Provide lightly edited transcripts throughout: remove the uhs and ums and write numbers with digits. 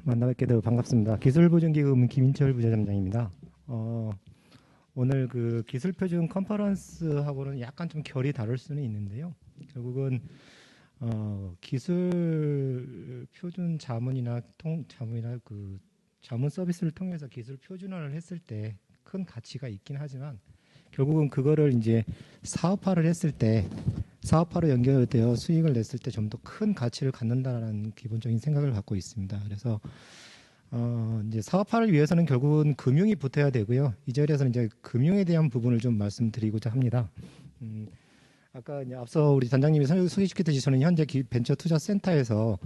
만나 뵙게 되어 반갑습니다. 기술보증기금 김인철 부자점장입니다. 오늘 그 기술표준 컨퍼런스하고는 약간 좀 결이 다를 수는 있는데요. 결국은 기술 표준 자문이나 자문이나 그 자문 서비스를 통해서 기술 표준화를 했을 때 큰 가치가 있긴 하지만 결국은 그거를 이제 사업화를 했을 때 사업화로 연결되어 수익을 냈을 때 좀 더 큰 가치를 갖는다라는 기본적인 생각을 갖고 있습니다. 그래서 이제 사업화를 위해서는 결국은 금융이 붙어야 되고요. 이 자리에서는 이제 금융에 대한 부분을 좀 말씀드리고자 합니다. 아까 이제 앞서 우리 단장님이 소개시켰듯이 저는 현재 벤처 투자 센터에서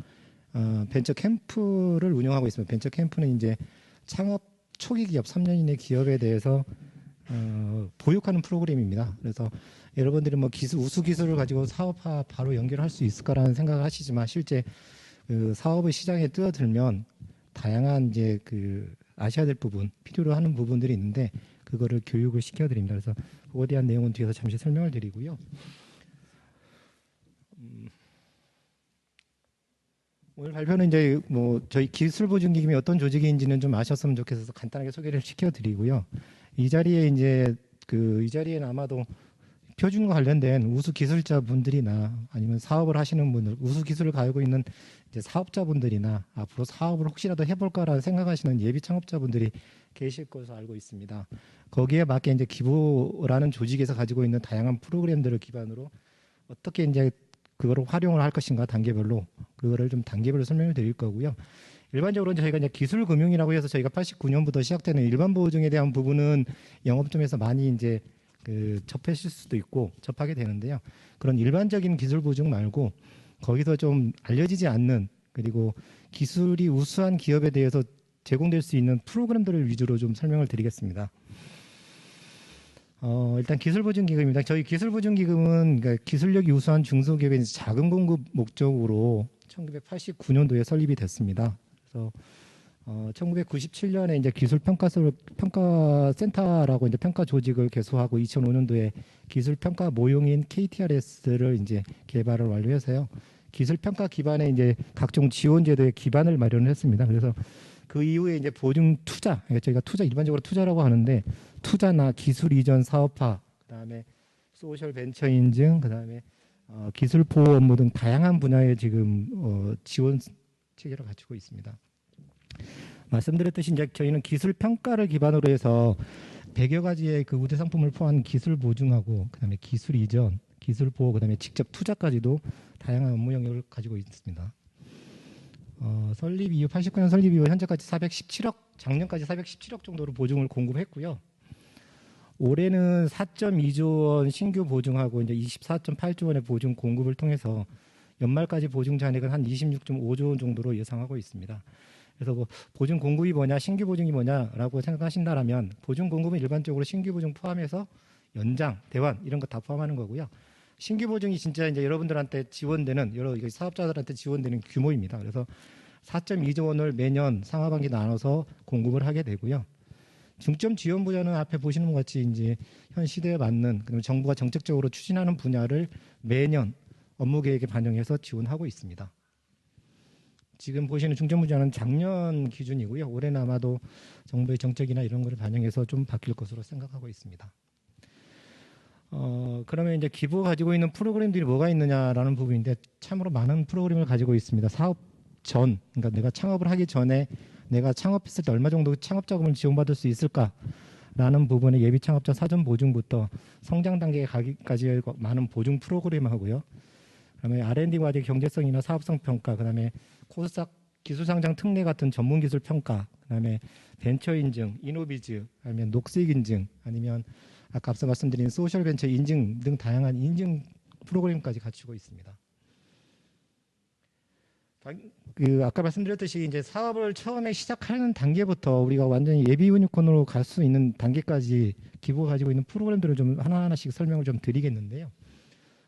벤처 캠프를 운영하고 있습니다. 벤처 캠프는 이제 창업 초기 기업 3년 이내 기업에 대해서 보육하는 프로그램입니다. 그래서 여러분들이 뭐 우수 기술을 가지고 사업화 바로 연결할 수 있을까라는 생각을 하시지만 실제 그 사업의 시장에 뛰어들면 다양한 이제 그 아셔야 될 부분, 필요로 하는 부분들이 있는데 그거를 교육을 시켜드립니다. 그래서 그거에 대한 내용은 뒤에서 잠시 설명을 드리고요. 오늘 발표는 이제 뭐 저희 기술보증기금이 어떤 조직인지는 좀 아셨으면 좋겠어서 간단하게 소개를 시켜드리고요. 이 자리에 이제 이 자리에는 아마도 표준과 관련된 우수 기술자분들이나 아니면 사업을 하시는 분들, 우수 기술을 가지고 있는 이제 사업자분들이나 앞으로 사업을 혹시라도 해볼까라는 생각하시는 예비 창업자분들이 계실 것으로 알고 있습니다. 거기에 맞게 이제 기부라는 조직에서 가지고 있는 다양한 프로그램들을 기반으로 어떻게 이제 그거를 활용을 할 것인가 단계별로 그거를 좀 단계별로 설명을 드릴 거고요. 일반적으로 저희가 이제 기술금융이라고 해서 저희가 89년부터 시작되는 일반 보증에 대한 부분은 영업점에서 많이 이제 접하실 수도 있고 접하게 되는데요. 그런 일반적인 기술 보증 말고 거기서 좀 알려지지 않는 그리고 기술이 우수한 기업에 대해서 제공될 수 있는 프로그램들을 위주로 좀 설명을 드리겠습니다. 일단 기술보증기금입니다. 저희 기술보증기금은 그러니까 기술력이 우수한 중소기업의 자금 공급 목적으로 1989년도에 설립이 됐습니다. 그래서 1997년에 이제 기술평가센터라고 이제 평가 조직을 개소하고 2005년도에 기술평가 모형인 KTRS를 이제 개발을 완료해서요. 기술평가 기반의 이제 각종 지원 제도의 기반을 마련을 했습니다. 그래서 그 이후에 이제 보증 투자, 그러니까 저희가 일반적으로 투자라고 하는데 투자나 기술 이전 사업화, 그다음에 소셜 벤처 인증, 그다음에 기술 보호 업무 등 다양한 분야의 지금 지원 체계를 갖추고 있습니다. 말씀드렸듯이 이제 저희는 기술 평가를 기반으로 해서 100여 가지의 그 우대 상품을 포함한 기술 보증하고 그다음에 기술 이전, 기술 보호, 그다음에 직접 투자까지도 다양한 업무 영역을 가지고 있습니다. 설립 이후 89년 설립 이후 현재까지 417억, 작년까지 417억 정도로 보증을 공급했고요. 올해는 4.2조 원 신규 보증하고 이제 24.8조 원의 보증 공급을 통해서 연말까지 보증 잔액은 한 26.5조 원 정도로 예상하고 있습니다. 그래서 뭐 보증 공급이 뭐냐, 신규 보증이 뭐냐라고 생각하신다라면 보증 공급은 일반적으로 신규 보증 포함해서 연장, 대환 이런 거 다 포함하는 거고요. 신규 보증이 진짜 이제 여러분들한테 지원되는 여러 사업자들한테 지원되는 규모입니다. 그래서 4.2조 원을 매년 상하반기 나눠서 공급을 하게 되고요. 중점 지원 분야는 앞에 보시는 것 같이 이제 현 시대에 맞는 그리고 정부가 정책적으로 추진하는 분야를 매년 업무 계획에 반영해서 지원하고 있습니다. 지금 보시는 중점 분야는 작년 기준이고요. 올해는 아마도 정부의 정책이나 이런 거를 반영해서 좀 바뀔 것으로 생각하고 있습니다. 그러면 이제 기부 가지고 있는 프로그램들이 뭐가 있느냐라는 부분인데 참으로 많은 프로그램을 가지고 있습니다. 사업 전, 그러니까 내가 창업을 하기 전에 내가 창업했을 때 얼마 정도 창업 자금을 지원받을 수 있을까라는 부분의 예비 창업자 사전 보증부터 성장 단계에 가기까지 많은 보증 프로그램 하고요. 그다음에 R&D 과제 경제성이나 사업성 평가, 그다음에 코스닥 기술상장 특례 같은 전문 기술 평가, 그다음에 벤처 인증, 이노비즈, 아니면 녹색 인증, 아니면 아까 앞서 말씀드린 소셜 벤처 인증 등 다양한 인증 프로그램까지 갖추고 있습니다. 아까 말씀드렸듯이 이제 사업을 처음에 시작하는 단계부터 우리가 완전히 예비 유니콘으로 갈 수 있는 단계까지 기부가 가지고 있는 프로그램들을 좀 하나하나씩 설명을 좀 드리겠는데요.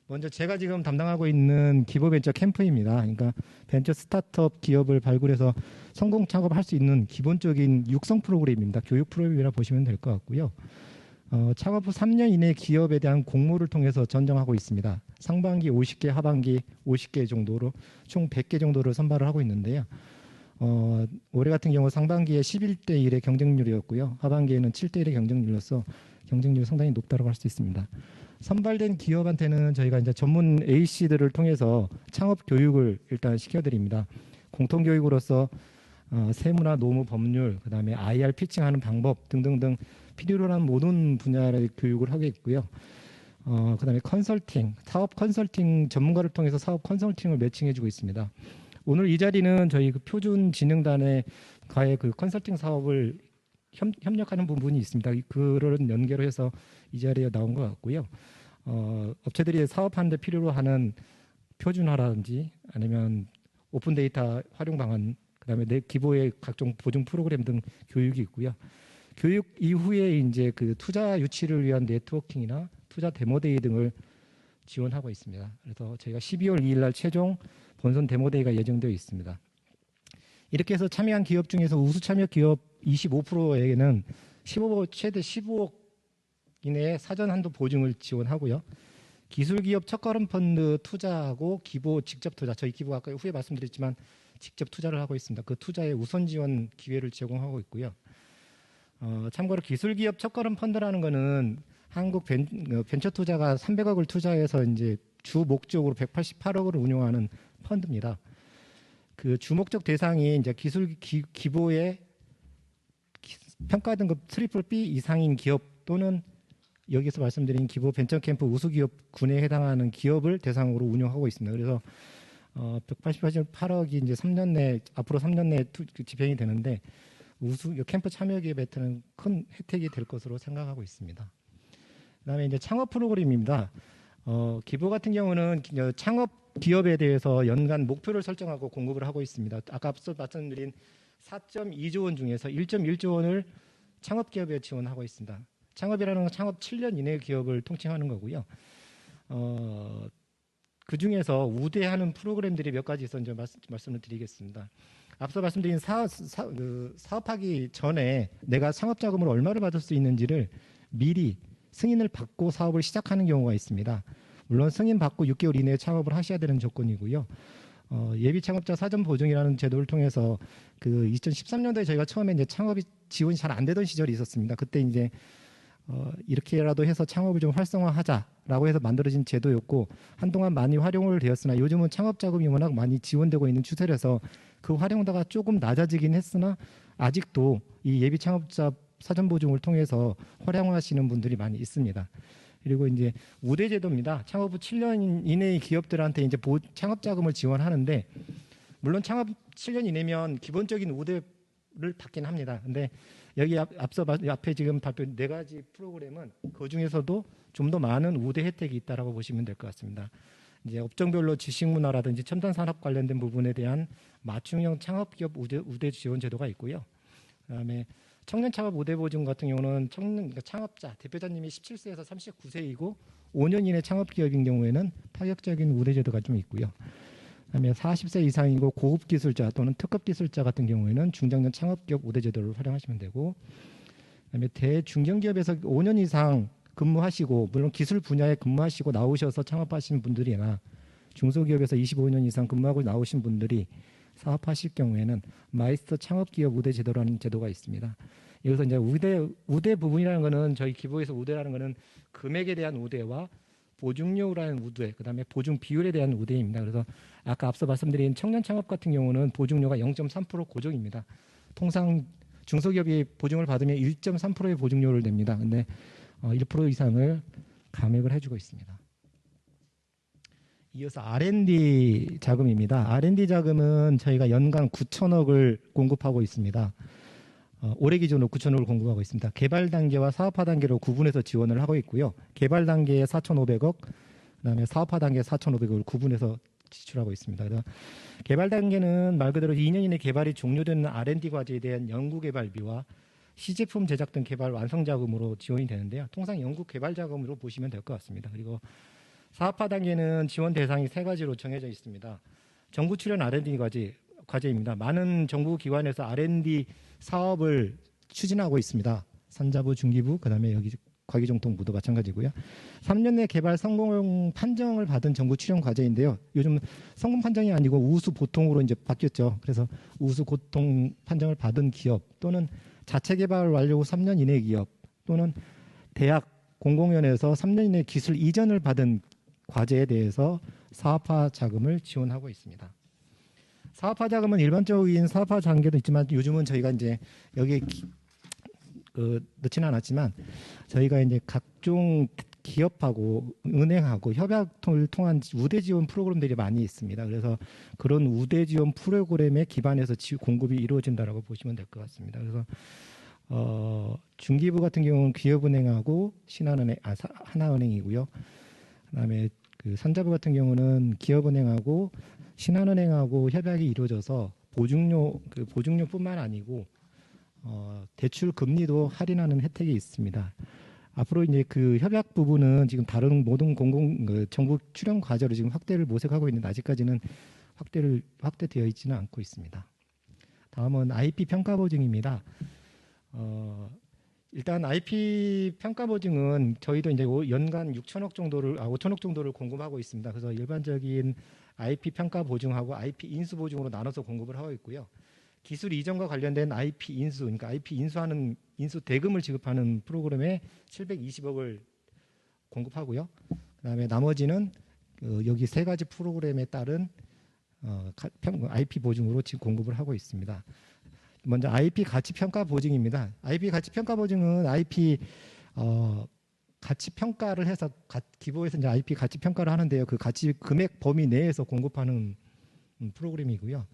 먼저 제가 지금 담당하고 있는 기부벤처 캠프입니다. 그러니까 벤처 스타트업 기업을 발굴해서 성공 창업할 수 있는 기본적인 육성 프로그램입니다. 교육 프로그램이라 보시면 될 것 같고요. 창업 후 3년 이내 기업에 대한 공모를 통해서 전정하고 있습니다. 상반기 50개, 하반기 50개 정도로 총 100개 정도를 선발을 하고 있는데요. 올해 같은 경우 상반기에 11대 1의 경쟁률이었고요. 하반기에는 7대 1의 경쟁률로서 경쟁률이 상당히 높다고 할 수 있습니다. 선발된 기업한테는 저희가 이제 전문 AC들을 통해서 창업 교육을 일단 시켜드립니다. 공통 교육으로서 세무나 노무 법률, 그다음에 IR 피칭하는 방법 등등등 필요로 하는 모든 분야의 교육을 하고 있고요. 그다음에 컨설팅, 사업 컨설팅 전문가를 통해서 사업 컨설팅을 매칭해주고 있습니다. 오늘 이 자리는 저희 그 표준진흥단의 과의 그 컨설팅 사업을 협력하는 부분이 있습니다. 그런 연계로 해서 이 자리에 나온 것 같고요. 업체들이 사업하는 데 필요로 하는 표준화라든지 아니면 오픈 데이터 활용 방안, 그다음에 내 기보의 각종 보증 프로그램 등 교육이 있고요. 교육 이후에 이제 그 투자 유치를 위한 네트워킹이나 투자 데모데이 등을 지원하고 있습니다. 그래서 저희가 12월 2일 날 최종 본선 데모데이가 예정되어 있습니다. 이렇게 해서 참여한 기업 중에서 우수 참여 기업 25%에게는 최대 15억 이내의 사전 한도 보증을 지원하고요. 기술기업 첫걸음 펀드 투자하고 기보 직접 투자, 저희 기보 아까 후에 말씀드렸지만 직접 투자를 하고 있습니다. 그 투자에 우선 지원 기회를 제공하고 있고요. 참고로 기술기업 첫걸음 펀드라는 거는 한국 벤처 투자가 300억을 투자해서 이제 주 목적으로 188억을 운용하는 펀드입니다. 그 주목적 대상이 이제 기술 기보의 평가 등급 트리플 B 이상인 기업 또는 여기서 말씀드린 기보 벤처캠프 우수기업 군에 해당하는 기업을 대상으로 운영하고 있습니다. 그래서 188억이 이제 3년 내 앞으로 3년 내에 집행이 되는데 우수 캠프 참여 기업한테는 큰 혜택이 될 것으로 생각하고 있습니다. 그다음에 이제 창업 프로그램입니다. 기보 같은 경우는 창업 기업에 대해서 연간 목표를 설정하고 공급을 하고 있습니다. 아까 앞서 말씀드린 4.2조 원 중에서 1.1조 원을 창업 기업에 지원하고 있습니다. 창업이라는 건 창업 7년 이내의 기업을 통칭하는 거고요. 그 중에서 우대하는 프로그램들이 몇 가지 있었는지 말씀을 드리겠습니다. 앞서 말씀드린 사업하기 전에 내가 창업 자금을 얼마를 받을 수 있는지를 미리 승인을 받고 사업을 시작하는 경우가 있습니다. 물론 승인 받고 6개월 이내에 창업을 하셔야 되는 조건이고요. 예비 창업자 사전 보증이라는 제도를 통해서 그 2013년도에 저희가 처음에 이제 창업이 지원이 잘 안 되던 시절이 있었습니다. 그때 이제 이렇게라도 해서 창업을 좀 활성화하자라고 해서 만들어진 제도였고 한동안 많이 활용을 되었으나 요즘은 창업 자금이 워낙 많이 지원되고 있는 추세라서 그 활용도가 조금 낮아지긴 했으나 아직도 이 예비 창업자 사전 보증을 통해서 활용하시는 분들이 많이 있습니다. 그리고 이제 우대 제도입니다. 창업 후 7년 이내의 기업들한테 이제 창업 자금을 지원하는데 물론 창업 7년 이내면 기본적인 우대를 받긴 합니다. 근데 여기 앞에 지금 발표한 4가지 프로그램은 그 중에서도 좀 더 많은 우대 혜택이 있다라고 보시면 될 것 같습니다. 이제 업종별로 지식 문화라든지 첨단 산업 관련된 부분에 대한 맞춤형 창업 기업 우대 지원 제도가 있고요. 그다음에 청년 창업 우대 보증 같은 경우는 그러니까 창업자 대표자님이 17세에서 39세이고 5년 이내 창업 기업인 경우에는 파격적인 우대 제도가 좀 있고요. 그다음에 40세 이상이고 고급 기술자 또는 특급 기술자 같은 경우에는 중장년 창업 기업 우대 제도를 활용하시면 되고, 그다음에 대중견기업에서 5년 이상 근무하시고 물론 기술 분야에 근무하시고 나오셔서 창업하신 분들이나 중소기업에서 25년 이상 근무하고 나오신 분들이 사업하실 경우에는 마이스터 창업기업 우대 제도라는 제도가 있습니다. 여기서 이제 우대 부분이라는 거는 저희 기보에서 우대라는 거는 금액에 대한 우대와 보증료라는 우대, 그다음에 보증 비율에 대한 우대입니다. 그래서 아까 앞서 말씀드린 청년 창업 같은 경우는 보증료가 0.3% 고정입니다. 통상 중소기업이 보증을 받으면 1.3%의 보증료를 냅니다. 근데 1% 이상을 감액을 해주고 있습니다. 이어서 R&D 자금입니다. R&D 자금은 저희가 연간 9천억을 공급하고 있습니다. 올해 기준으로 9천억을 공급하고 있습니다. 개발 단계와 사업화 단계로 구분해서 지원을 하고 있고요. 개발 단계에 4,500억, 그다음에 사업화 단계에 4,500억을 구분해서 지출하고 있습니다. 그래서 개발 단계는 말 그대로 2년 이내 개발이 종료되는 R&D 과제에 대한 연구 개발비와 시제품 제작 등 개발 완성 자금으로 지원이 되는데요. 통상 연구 개발 자금으로 보시면 될 것 같습니다. 그리고 사업화 단계는 지원 대상이 3가지로 정해져 있습니다. 정부 출연 R&D 과제입니다. 많은 정부 기관에서 R&D 사업을 추진하고 있습니다. 산자부, 중기부, 그다음에 여기 과기정통부도 마찬가지고요. 3년 내 개발 성공 판정을 받은 정부 출연 과제인데요. 요즘 성공 판정이 아니고 우수 보통으로 이제 바뀌었죠. 그래서 우수 보통 판정을 받은 기업 또는 자체 개발 완료 후 3년 이내 기업 또는 대학 공공연에서 3년 이내 기술 이전을 받은 과제에 대해서 사업화 자금을 지원하고 있습니다. 사업화 자금은 일반적인 사업화 단계도 있지만 요즘은 저희가 이제 여기에 넣지는 않았지만 저희가 이제 각종 기업하고 은행하고 협약을 통한 우대 지원 프로그램들이 많이 있습니다. 그래서 그런 우대 지원 프로그램에 기반해서 공급이 이루어진다라고 보시면 될 것 같습니다. 그래서 중기부 같은 경우는 기업은행하고 신한은행, 하나은행이고요. 그다음에 그 산자부 같은 경우는 기업은행하고 신한은행하고 협약이 이루어져서 보증료뿐만 아니고 대출 금리도 할인하는 혜택이 있습니다. 앞으로 이제 그 협약 부분은 지금 다른 모든 정부 출연 과제로 지금 확대를 모색하고 있는데 아직까지는 확대되어 있지는 않고 있습니다. 다음은 IP 평가 보증입니다. 일단 IP 평가 보증은 저희도 이제 연간 5천억 정도를 공급하고 있습니다. 그래서 일반적인 IP 평가 보증하고 IP 인수 보증으로 나눠서 공급을 하고 있고요. 기술 이전과 관련된 IP 인수, 그러니까 IP 인수하는 인수 대금을 지급하는 프로그램에 720억을 공급하고요. 그다음에 나머지는 여기 세 가지 프로그램에 따른 IP 보증으로 지금 공급을 하고 있습니다. 먼저 IP 가치 평가 보증입니다. IP 가치 평가 보증은 IP 가치 평가를 해서 기부에서 이제 IP 가치 평가를 하는데요. 그 가치 금액 범위 내에서 공급하는 프로그램이고요.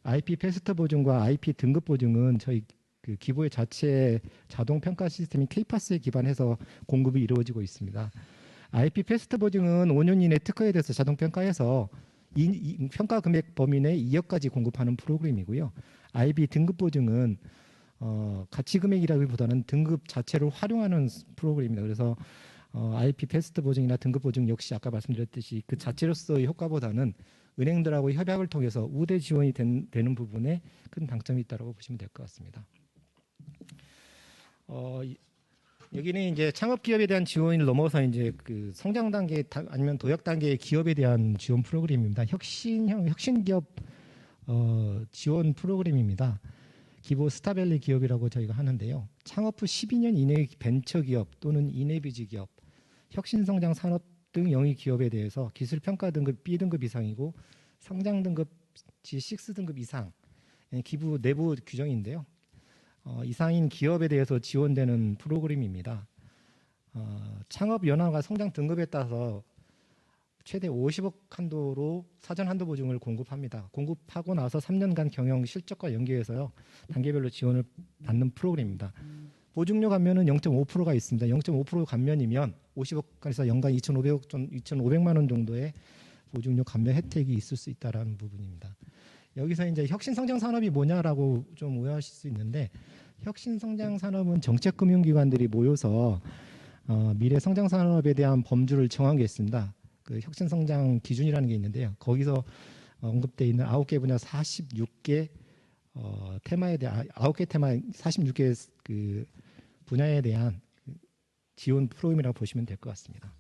IP 패스트 보증과 IP 등급 보증은 저희 그 기부의 자체 자동 평가 시스템인 K파스에 기반해서 공급이 이루어지고 있습니다. IP 패스트 보증은 5년 이내 특허에 대해서 자동 평가해서 평가 금액 범위 내 2억까지 공급하는 프로그램이고요. IP 등급 보증은 가치 금액이라기보다는 등급 자체를 활용하는 프로그램입니다. 그래서 IP 패스트 보증이나 등급 보증 역시 아까 말씀드렸듯이 그 자체로서의 효과보다는 은행들하고 협약을 통해서 우대 지원이 되는 부분에 큰 장점이 있다고 보시면 될 것 같습니다. 여기는 이제 창업 기업에 대한 지원을 넘어서 이제 그 성장 단계 아니면 도약 단계의 기업에 대한 지원 프로그램입니다. 혁신 기업 지원 프로그램입니다. 기부 스타밸리 기업이라고 저희가 하는데요. 창업 후 12년 이내의 벤처 기업 또는 이내비즈 기업, 혁신 성장 산업 등 영위 기업에 대해서 기술 평가 등급 B등급 이상이고 성장 등급 G6 등급 이상 기부 내부 규정인데요. 이상인 기업에 대해서 지원되는 프로그램입니다. 창업 연화가 성장 등급에 따라서 최대 50억 한도로 사전 한도 보증을 공급합니다. 공급하고 나서 3년간 경영 실적과 연계해서요 단계별로 지원을 받는 프로그램입니다. 보증료 감면은 0.5%가 있습니다. 0.5% 감면이면 50억에서 연간 2,500만 원 정도의 보증료 감면 혜택이 있을 수 있다라는 부분입니다. 여기서 이제 혁신성장 산업이 뭐냐라고 좀 오해하실 수 있는데 혁신성장 산업은 정책금융기관들이 모여서 미래 성장 산업에 대한 범주를 정한 게 있습니다. 그 혁신성장 기준이라는 게 있는데요. 거기서 언급되어 있는 9개 분야 46개 테마에 대한 9개 테마 46개 그 분야에 대한 지원 프로그램이라고 보시면 될 것 같습니다.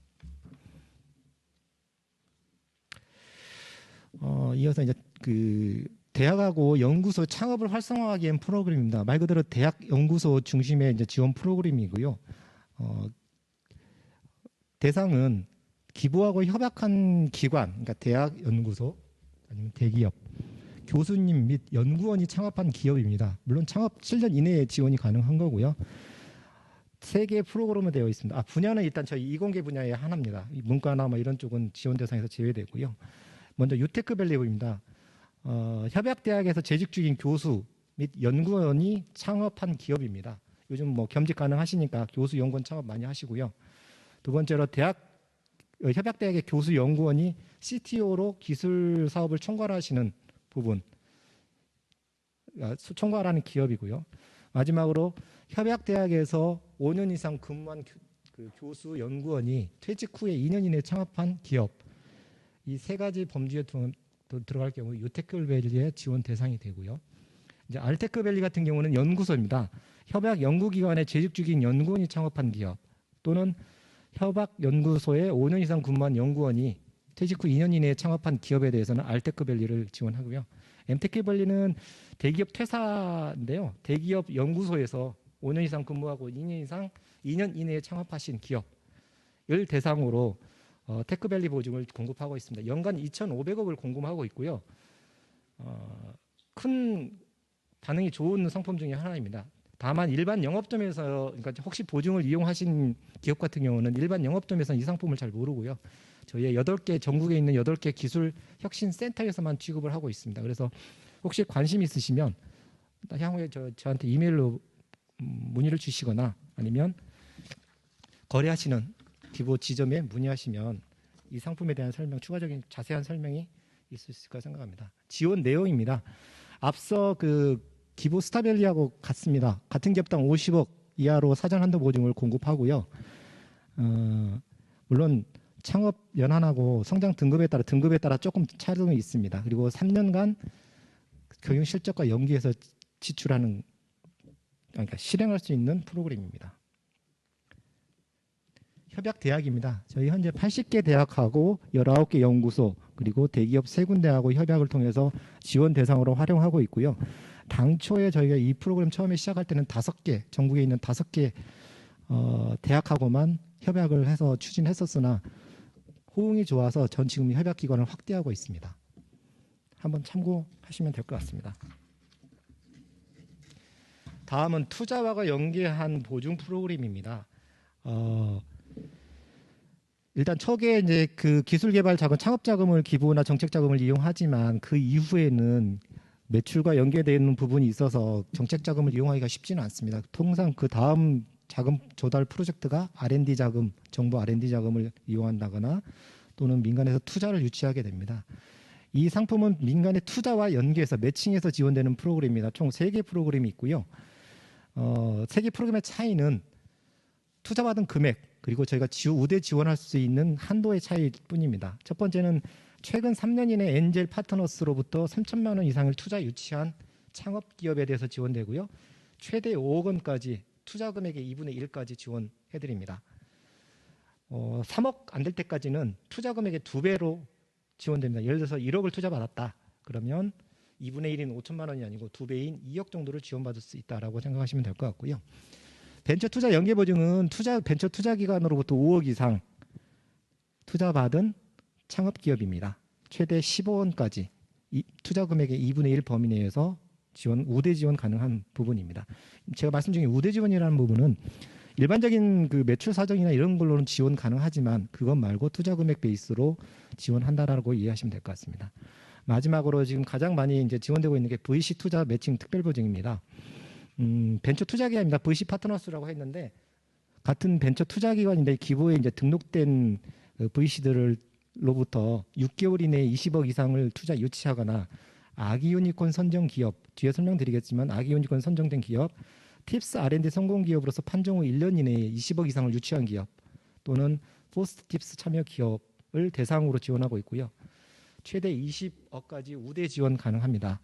이어서 이제 그 대학하고 연구소 창업을 활성화하기 위한 프로그램입니다. 말 그대로 대학 연구소 중심의 이제 지원 프로그램이고요. 대상은 기부하고 협약한 기관, 그러니까 대학 연구소 아니면 대기업, 교수님 및 연구원이 창업한 기업입니다. 물론 창업 7년 이내에 지원이 가능한 거고요. 3개 프로그램으로 되어 있습니다. 분야는 일단 저희 이공계 분야의 하나입니다. 문과나 뭐 이런 쪽은 지원 대상에서 제외되고요. 먼저 유테크밸리입니다. 협약대학에서 재직 중인 교수 및 연구원이 창업한 기업입니다. 요즘 뭐 겸직 가능하시니까 교수 연구원 창업 많이 하시고요. 두 번째로 협약대학의 교수 연구원이 CTO로 기술 사업을 총괄하시는 부분, 총괄하는 기업이고요. 마지막으로 협약대학에서 5년 이상 근무한 교수 연구원이 퇴직 후에 2년 이내에 창업한 기업, 이 세 가지 범주에 들어갈 경우 유테크밸리의 지원 대상이 되고요. 이제 알테크밸리 같은 경우는 연구소입니다. 협약 연구기관에 재직 중인 연구원이 창업한 기업 또는 협약연구소에 5년 이상 근무한 연구원이 퇴직 후 2년 이내에 창업한 기업에 대해서는 알테크밸리를 지원하고요. 엠테크밸리는 대기업 퇴사인데요. 대기업 연구소에서 5년 이상 근무하고 2년 이내에 창업하신 기업을 대상으로 테크밸리 보증을 공급하고 있습니다. 연간 2,500억을 공급하고 있고요. 큰 반응이 좋은 상품 중에 하나입니다. 다만 일반 영업점에서, 그러니까 혹시 보증을 이용하신 기업 같은 경우는 일반 영업점에서는 이 상품을 잘 모르고요. 저희의 8개, 전국에 있는 8개 기술 혁신 센터에서만 취급을 하고 있습니다. 그래서 혹시 관심 있으시면 향후에 저한테 이메일로 문의를 주시거나 아니면 거래하시는 기부 지점에 문의하시면 이 상품에 대한 설명, 추가적인 자세한 설명이 있을 수 있을까 생각합니다. 지원 내용입니다. 앞서 그 기부 스타밸리하고 같습니다. 같은 기업당 50억 이하로 사전 한도 보증을 공급하고요. 물론 창업 연한하고 성장 등급에 따라 조금 차등이 있습니다. 그리고 3년간 경영 실적과 연계해서 지출하는, 그러니까 실행할 수 있는 프로그램입니다. 협약 대학입니다. 저희 현재 80개 대학하고 19개 연구소 그리고 대기업 3군데하고 협약을 통해서 지원 대상으로 활용하고 있고요. 당초에 저희가 이 프로그램 처음에 시작할 때는 5개, 전국에 있는 5개 대학하고만 협약을 해서 추진했었으나 호응이 좋아서 전 지금 협약 기관을 확대하고 있습니다. 한번 참고하시면 될 것 같습니다. 다음은 투자와가 연계한 보증 프로그램입니다. 일단 초기에 이제 그 기술 개발 자금, 창업 자금을 기부나 정책 자금을 이용하지만 그 이후에는 매출과 연계되어 있는 부분이 있어서 정책 자금을 이용하기가 쉽지는 않습니다. 통상 그 다음 자금 조달 프로젝트가 R&D 자금, 정부 R&D 자금을 이용한다거나 또는 민간에서 투자를 유치하게 됩니다. 이 상품은 민간의 투자와 연계해서 매칭해서 지원되는 프로그램입니다. 총 3개 프로그램이 있고요. 3개 프로그램의 차이는 투자받은 금액 그리고 저희가 우대 지원할 수 있는 한도의 차이일 뿐입니다. 첫 번째는 최근 3년 이내 엔젤 파트너스로부터 3천만 원 이상을 투자 유치한 창업 기업에 대해서 지원되고요. 최대 5억 원까지 투자 금액의 2분의 1까지 지원해드립니다. 3억 안 될 때까지는 투자 금액의 2배로 지원됩니다. 예를 들어서 1억을 투자받았다. 그러면 2분의 1인 5천만 원이 아니고 2배인 2억 정도를 지원받을 수 있다라고 생각하시면 될 것 같고요. 벤처 투자 연계 보증은 벤처 투자 기관으로부터 5억 이상 투자받은 창업 기업입니다. 최대 15원까지 투자 금액의 2분의 1 범위 내에서 우대 지원 가능한 부분입니다. 제가 말씀 중에 우대 지원이라는 부분은 일반적인 그 매출 사정이나 이런 걸로는 지원 가능하지만 그것 말고 투자 금액 베이스로 지원한다라고 이해하시면 될 것 같습니다. 마지막으로 지금 가장 많이 이제 지원되고 있는 게 VC 투자 매칭 특별 보증입니다. 벤처 투자 기관입니다. VC 파트너스라고 했는데 같은 벤처 투자 기관인데 기부에 이제 등록된 VC들로부터 6개월 이내에 20억 이상을 투자 유치하거나 아기 유니콘 선정 기업, 뒤에 설명드리겠지만 아기 유니콘 선정된 기업, 팁스 R&D 성공 기업으로서 판정 후 1년 이내에 20억 이상을 유치한 기업 또는 포스트 팁스 참여 기업을 대상으로 지원하고 있고요. 최대 20억까지 우대 지원 가능합니다.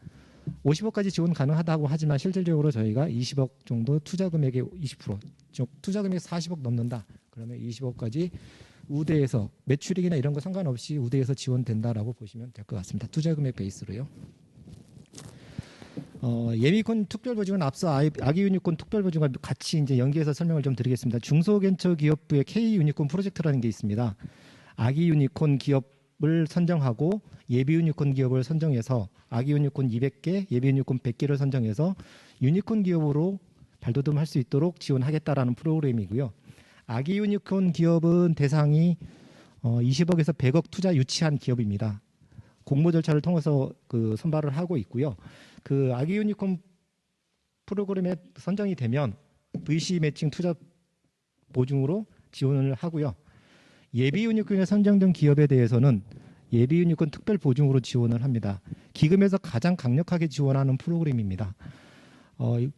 50억까지 지원 가능하다고 하지만 실질적으로 저희가 20억 정도 투자 금액의 20%, 즉 투자 금액 40억 넘는다. 그러면 20억까지 우대에서 매출액이나 이런 거 상관없이 우대에서 지원된다라고 보시면 될 것 같습니다. 투자 금액 베이스로요. 예비권 특별보증은 앞서 아기 유니콘 특별보증과 같이 이제 연계해서 설명을 좀 드리겠습니다. 중소벤처기업부의 K 유니콘 프로젝트라는 게 있습니다. 아기 유니콘 기업을 선정하고 예비 유니콘 기업을 선정해서 아기 유니콘 200개, 예비 유니콘 100개를 선정해서 유니콘 기업으로 발돋움할 수 있도록 지원하겠다라는 프로그램이고요. 아기 유니콘 기업은 대상이 20억에서 100억 투자 유치한 기업입니다. 공모 절차를 통해서 그 선발을 하고 있고요. 그 아기 유니콘 프로그램에 선정이 되면 VC 매칭 투자 보증으로 지원을 하고요. 예비 유니콘에 선정된 기업에 대해서는 예비 유니콘 특별 보증으로 지원을 합니다. 기금에서 가장 강력하게 지원하는 프로그램입니다.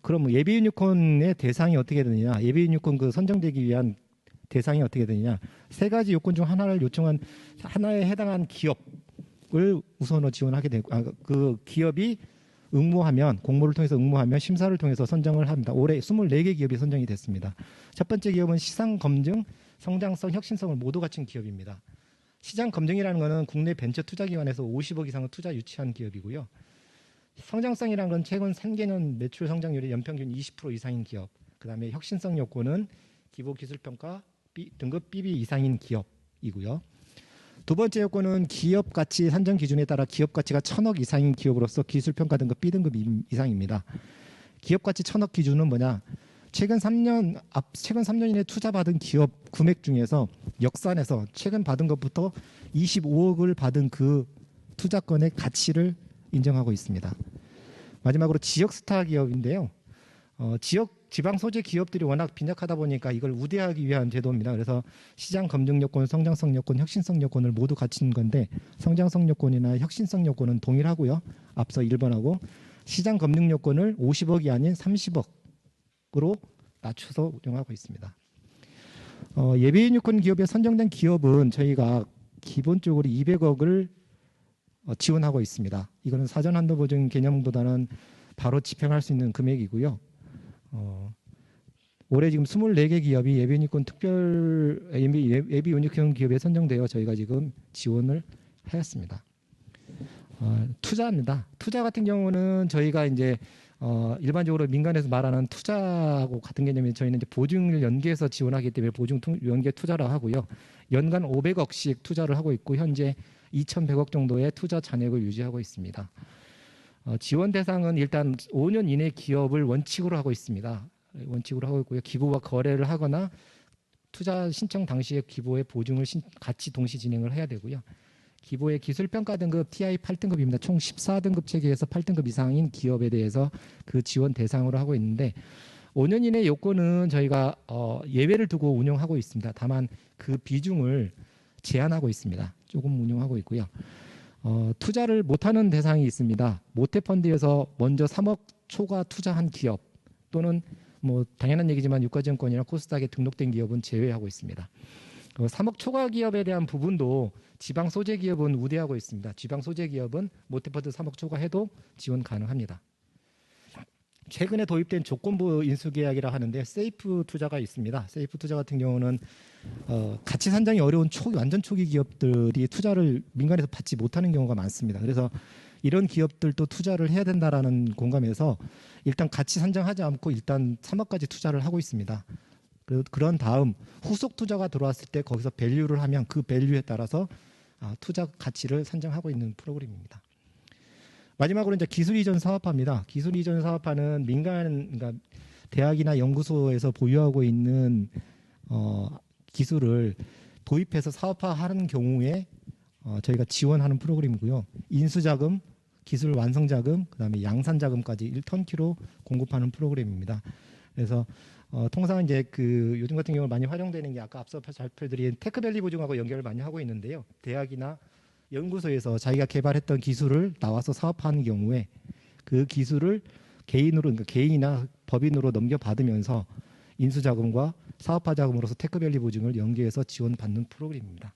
그럼 예비 유니콘의 대상이 어떻게 되느냐? 예비 유니콘 그 선정되기 위한 대상이 어떻게 되느냐? 3가지 요건 중 하나를 요청한 하나에 해당한 기업을 우선으로 지원하게 되고 그 기업이 응모하면 공모를 통해서 응모하면 심사를 통해서 선정을 합니다. 올해 24개 기업이 선정이 됐습니다. 첫 번째 기업은 시장 검증, 성장성, 혁신성을 모두 갖춘 기업입니다. 시장 검증이라는 것은 국내 벤처 투자기관에서 50억 이상의 투자 유치한 기업이고요. 성장성이라는 건 최근 3개년 매출 성장률이 연평균 20% 이상인 기업. 그다음에 혁신성 요건은 기보 기술평가 등급 BB 이상인 기업이고요. 두 번째 요건은 기업 가치 산정 기준에 따라 기업 가치가 1,000억 이상인 기업으로서 기술평가 등급 B등급 이상입니다. 기업 가치 1,000억 기준은 뭐냐? 최근 3년 이내 투자받은 기업 금액 중에서 역산해서 최근 받은 것부터 25억을 받은 그 투자건의 가치를 인정하고 있습니다. 마지막으로 지역 스타 기업인데요. 지방 소재 기업들이 워낙 빈약하다 보니까 이걸 우대하기 위한 제도입니다. 그래서 시장 검증 요건, 성장성 요건, 혁신성 요건을 모두 갖춘 건데 성장성 요건이나 혁신성 요건은 동일하고요. 앞서 1번하고 시장 검증 요건을 50억이 아닌 30억으로 낮춰서 운영하고 있습니다. 예비인 유권 기업에 선정된 기업은 저희가 기본적으로 200억을 지원하고 있습니다. 이거는 사전 한도 보증 개념보다는 바로 집행할 수 있는 금액이고요. 올해 지금 24개 기업이 예비유니콘 특별 예비유니콘 기업에 선정되어 저희가 지금 지원을 하였습니다. 투자입니다. 투자 같은 경우는 저희가 이제 일반적으로 민간에서 말하는 투자하고 같은 개념이 저희는 이제 보증을 연계해서 지원하기 때문에 보증 연계 투자를 하고요. 연간 500억씩 투자를 하고 있고 현재 2,100억 정도의 투자 잔액을 유지하고 있습니다. 지원 대상은 일단 5년 이내 기업을 원칙으로 하고 있습니다. 원칙으로 하고 있고요. 기부와 거래를 하거나 투자 신청 당시에 기부의 보증을 같이 동시 진행을 해야 되고요. 기부의 기술평가 등급 TI 8등급입니다. 총 14등급 체계에서 8등급 이상인 기업에 대해서 그 지원 대상으로 하고 있는데 5년 이내 요건은 저희가 예외를 두고 운영하고 있습니다. 다만 그 비중을 제한하고 있습니다. 조금 운영하고 있고요. 투자를 못하는 대상이 있습니다. 모태펀드에서 먼저 3억 초과 투자한 기업 또는 뭐 당연한 얘기지만 유가증권이나 코스닥에 등록된 기업은 제외하고 있습니다. 3억 초과 기업에 대한 부분도 지방 소재 기업은 우대하고 있습니다. 지방 소재 기업은 모태펀드 3억 초과해도 지원 가능합니다. 최근에 도입된 조건부 인수계약이라 하는데 세이프 투자가 있습니다. 세이프 투자 같은 경우는 가치 산정이 어려운 완전 초기 기업들이 투자를 민간에서 받지 못하는 경우가 많습니다. 그래서 이런 기업들도 투자를 해야 된다라는 공감에서 일단 가치 산정하지 않고 일단 3억까지 투자를 하고 있습니다. 그런 다음 후속 투자가 들어왔을 때 거기서 밸류를 하면 그 밸류에 따라서 투자 가치를 산정하고 있는 프로그램입니다. 마지막으로 이제 기술 이전 사업화입니다. 기술 이전 사업화는 그러니까 대학이나 연구소에서 보유하고 있는 기술을 도입해서 사업화하는 경우에 저희가 지원하는 프로그램이고요. 인수자금, 기술 완성자금, 그다음에 양산자금까지 1턴키로 공급하는 프로그램입니다. 그래서 통상 이제 그 요즘 같은 경우 많이 활용되는 게 아까 앞서 발표드린 테크밸리 보증하고 연결을 많이 하고 있는데요. 대학이나 연구소에서 자기가 개발했던 기술을 나와서 사업하는 경우에 그 기술을 개인으로 그러니까 개인이나 법인으로 넘겨받으면서 인수자금과 사업화 자금으로서 테크밸리 보증을 연계해서 지원받는 프로그램입니다.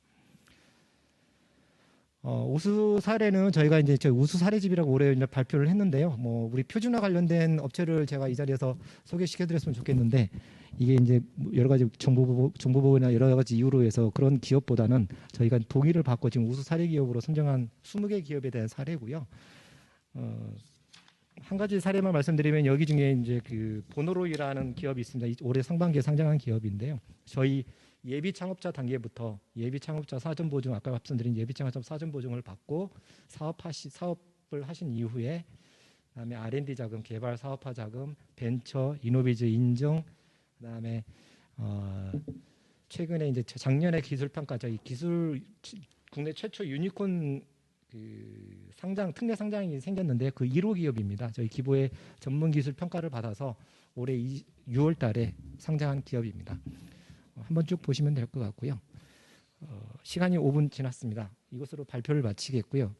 우수 사례는 저희가 이제 우수 사례집이라고 올해 이제 발표를 했는데요. 뭐 우리 표준화 관련된 업체를 제가 이 자리에서 소개시켜드렸으면 좋겠는데 이게 이제 여러 가지 정보보호나 여러 가지 이유로 해서 그런 기업보다는 저희가 동의를 받고 지금 우수 사례 기업으로 선정한 20개 기업에 대한 사례고요. 한 가지 사례만 말씀드리면 여기 중에 이제 그 보노로이라는 기업이 있습니다. 올해 상반기에 상장한 기업인데요. 저희 예비 창업자 단계부터 예비 창업자 사전 보증 아까 말씀드린 예비 창업자 사전 보증을 받고 사업을 하신 이후에 그다음에 R&D 자금, 개발 사업화 자금, 벤처, 이노비즈 인정, 그다음에 최근에 이제 작년에 기술 평가 저희 기술 국내 최초 유니콘 그 특례 상장이 생겼는데 그 1호 기업입니다. 저희 기보의 전문 기술 평가를 받아서 올해 6월달에 상장한 기업입니다. 한번 쭉 보시면 될 것 같고요. 시간이 5분 지났습니다. 이것으로 발표를 마치겠고요.